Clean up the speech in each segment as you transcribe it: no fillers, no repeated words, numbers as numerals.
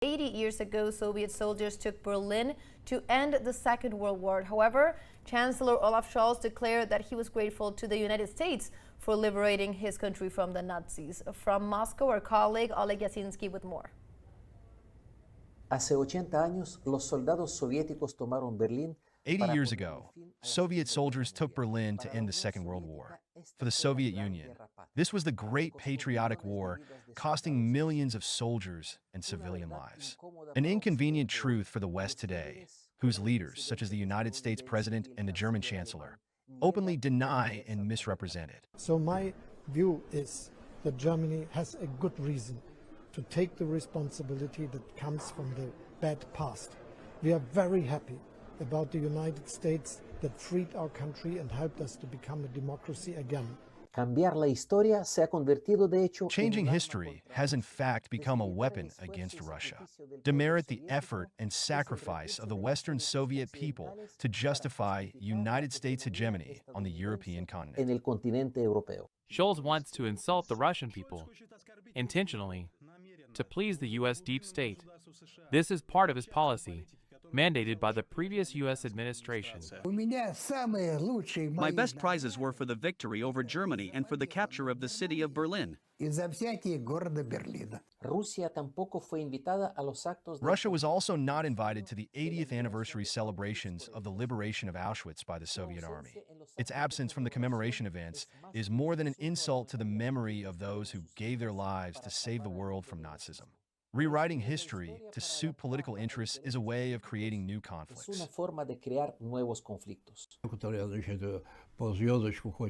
80 years ago, Soviet soldiers took Berlin to end the Second World War. However, Chancellor Olaf Scholz declared that he was grateful to the United States for liberating his country from the Nazis. From Moscow, our colleague Oleg Yasinski with more. Hace 80 años, los soldados soviéticos tomaron Berlín. 80 years ago, Soviet soldiers took Berlin to end the Second World War. For the Soviet Union, this was the Great Patriotic War, costing millions of soldiers and civilian lives. An inconvenient truth for the West today, whose leaders, such as the United States President and the German Chancellor, openly deny and misrepresent it. So my view is that Germany has a good reason to take the responsibility that comes from the bad past. We are very happy about the United States that freed our country and helped us to become a democracy again. Cambiar la historia se ha convertido de hecho. Changing history has in fact become a weapon against Russia. Demerit the effort and sacrifice of the Western Soviet people to justify United States hegemony on the European continent. En el continente europeo. Scholz wants to insult the Russian people, intentionally, to please the U.S. deep state. This is part of his policy, mandated by the previous U.S. administration. My best prizes were for the victory over Germany and for the capture of the city of Berlin. Russia was also not invited to the 80th anniversary celebrations of the liberation of Auschwitz by the Soviet Army. Its absence from the commemoration events is more than an insult to the memory of those who gave their lives to save the world from Nazism. Rewriting history to suit political interests is a way of creating new conflicts. Es una forma de crear nuevos conflictos.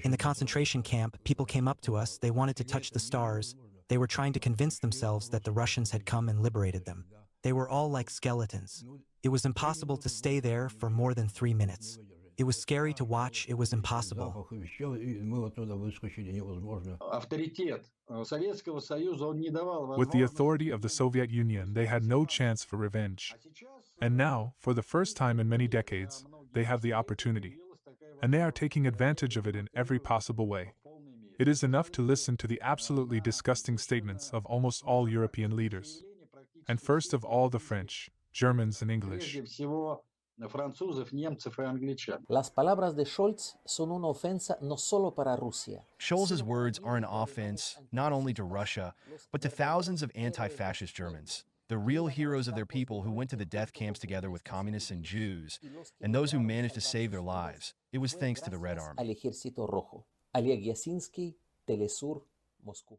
In the concentration camp, people came up to us. They wanted to touch the stars. They were trying to convince themselves that the Russians had come and liberated them. They were all like skeletons. It was impossible to stay there for more than 3 minutes. It was scary to watch. It was impossible. With the authority of the Soviet Union, they had no chance for revenge. And now, for the first time in many decades, they have the opportunity. And they are taking advantage of it in every possible way. It is enough to listen to the absolutely disgusting statements of almost all European leaders. And first of all the French, Germans, and English. Las palabras de Scholz son una ofensa no solo para Rusia. Scholz's words are an offense not only to Russia, but to thousands of anti-fascist Germans, the real heroes of their people who went to the death camps together with communists and Jews, and those who managed to save their lives. It was thanks to the Red Army. Al Ejército Rojo. Oleg Yasinski, teleSUR, Moscú.